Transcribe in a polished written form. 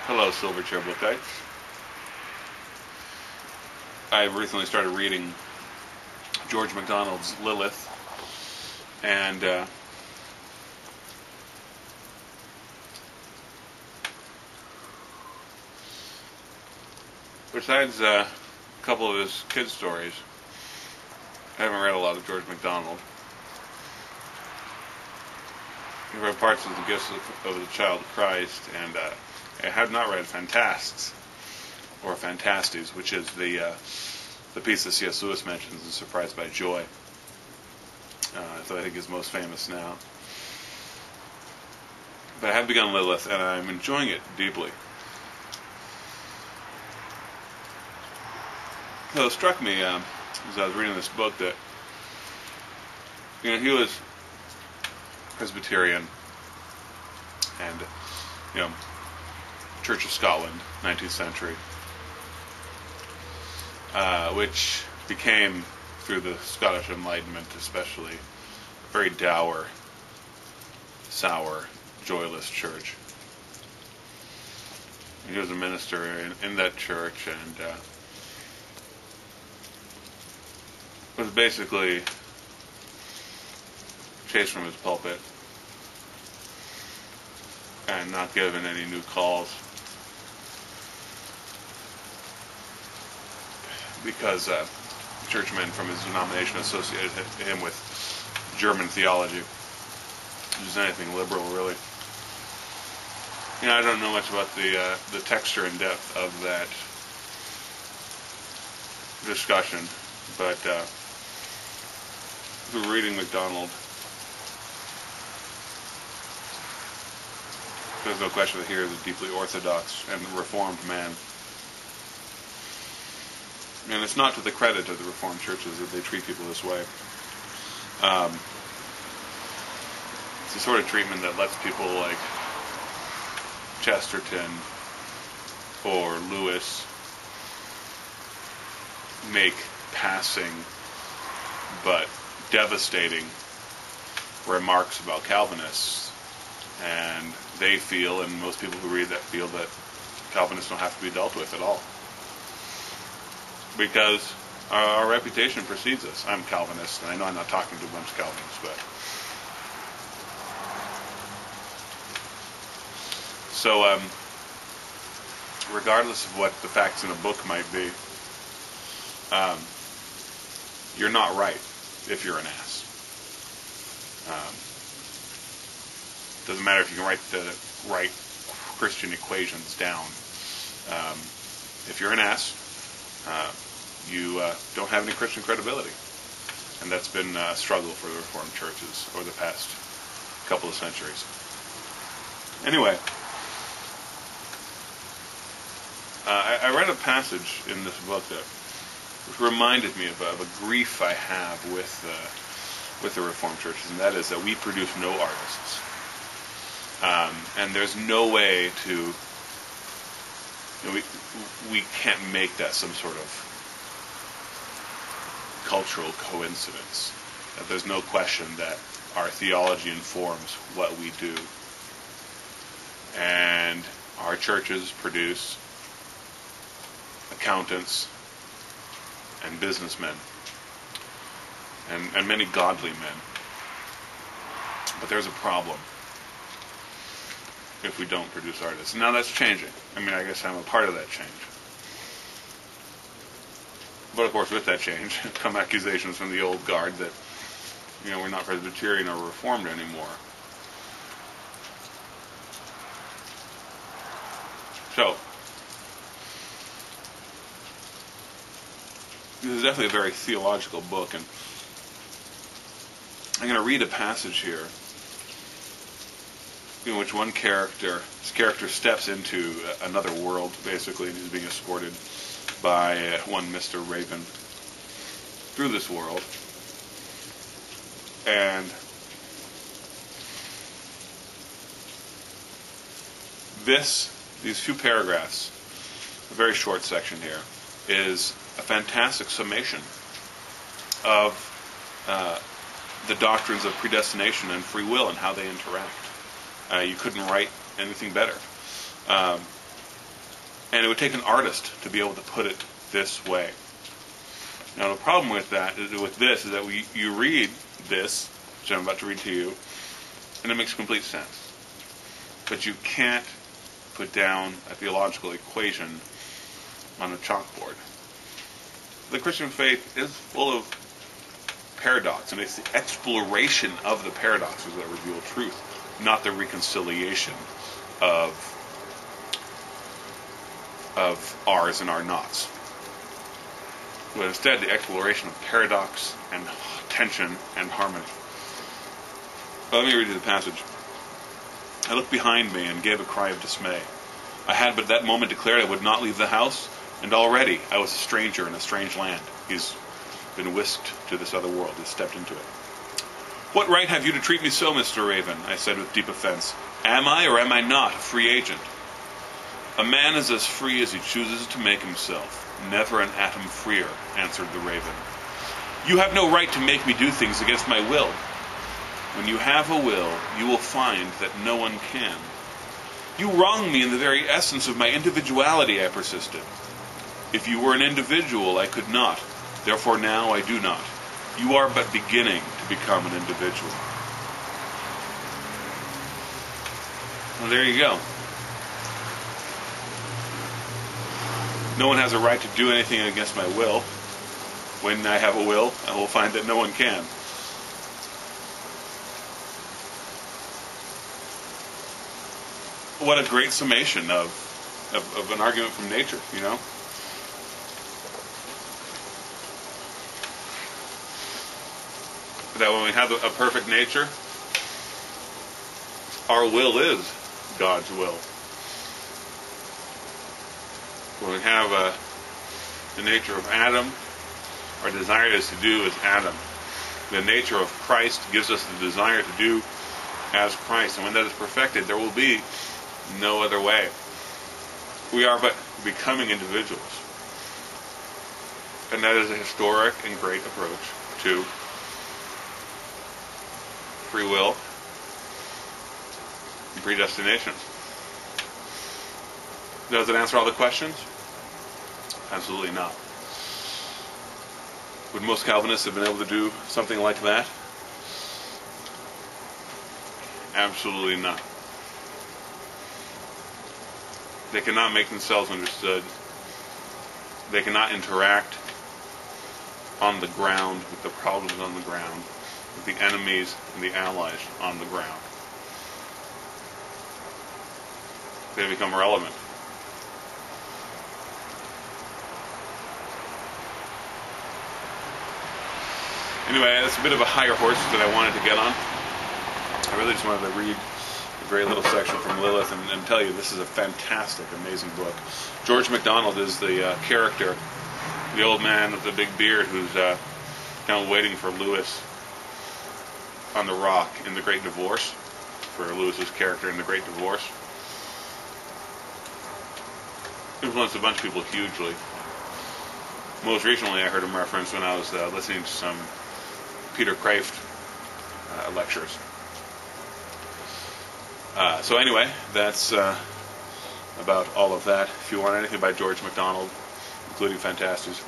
Hello, Silverchair Bookites. I recently started reading George MacDonald's Lilith, and besides a couple of his kid stories, I haven't read a lot of George MacDonald. I've read parts of The Gifts of the Child of Christ, and I have not read Fantasts, or Fantastes, which is the piece that C.S. Lewis mentions in Surprised by Joy. So I think is most famous now. But I have begun Lilith, and I'm enjoying it deeply. So it struck me as I was reading this book that he was Presbyterian and Church of Scotland, 19th century, which became, through the Scottish Enlightenment especially, a very dour, sour, joyless church. He was a minister in that church and was basically chased from his pulpit and not given any new calls because churchmen from his denomination associated him with German theology, which is anything liberal, really. I don't know much about the texture and depth of that discussion, but if we're reading MacDonald, there's no question that here is a deeply orthodox and reformed man. And it's not to the credit of the Reformed churches that they treat people this way. It's the sort of treatment that lets people like Chesterton or Lewis make passing but devastating remarks about Calvinists, and they feel, and most people who read that feel, that Calvinists don't have to be dealt with at all because our reputation precedes us. I'm Calvinist, and I know I'm not talking to a bunch of Calvinists, but so regardless of what the facts in a book might be, you're not right if you're an ass. Doesn't matter if you can write the right Christian equations down. If you're an ass, you don't have any Christian credibility. And that's been a struggle for the Reformed churches over the past couple of centuries. Anyway, I read a passage in this book that reminded me of a grief I have with the Reformed churches, and that is that we produce no artists. And there's no way to, we can't make that some sort of cultural coincidence. That there's no question that our theology informs what we do. And our churches produce accountants and businessmen and many godly men. But there's a problem if we don't produce artists. Now that's changing. I guess I'm a part of that change. But of course, with that change come accusations from the old guard that we're not Presbyterian or Reformed anymore. So this is definitely a very theological book, and I'm going to read a passage here in which his character steps into another world, basically, and he's being escorted by one Mr. Raven through this world. And these few paragraphs, a very short section here, is a fantastic summation of the doctrines of predestination and free will and how they interact. You couldn't write anything better. And it would take an artist to be able to put it this way. Now the problem with this is that you read this, which I'm about to read to you, and it makes complete sense. But you can't put down a theological equation on a chalkboard. The Christian faith is full of paradox, and it's the exploration of the paradoxes that reveal truth, not the reconciliation of ours and our nots. But instead, the exploration of paradox and tension and harmony. Let me read you the passage. I looked behind me and gave a cry of dismay. I had but that moment declared I would not leave the house, and already I was a stranger in a strange land. He's been whisked to this other world. He's stepped into it. What right have you to treat me so, Mr. Raven? I said with deep offense. Am I or am I not a free agent? A man is as free as he chooses to make himself. Never an atom freer, answered the Raven. You have no right to make me do things against my will. When you have a will, you will find that no one can. You wrong me in the very essence of my individuality, I persisted. If you were an individual, I could not. Therefore now I do not. You are but beginning to become an individual. Well, there you go. No one has a right to do anything against my will. When I have a will, I will find that no one can. What a great summation of an argument from nature, you know? That when we have a perfect nature, our will is God's will. When we have the nature of Adam, our desire is to do as Adam. The nature of Christ gives us the desire to do as Christ. And when that is perfected, there will be no other way. We are but becoming individuals. And that is a historic and great approach to free will and predestination. Does it answer all the questions? Absolutely not. Would most Calvinists have been able to do something like that? Absolutely not. They cannot make themselves understood. They cannot interact on the ground with the problems on the ground, with the enemies and the allies on the ground. They become irrelevant. Anyway, that's a bit of a higher horse that I wanted to get on. I really just wanted to read a very little section from Lilith and tell you this is a fantastic, amazing book. George MacDonald is the character, the old man with the big beard who's kind of waiting for Lewis on the rock in The Great Divorce, for Lewis's character in The Great Divorce. Influenced a bunch of people hugely. Most recently, I heard him referenced when I was listening to some Peter Kraft lectures. So anyway, that's about all of that. If you want anything by George MacDonald, including Fantasties,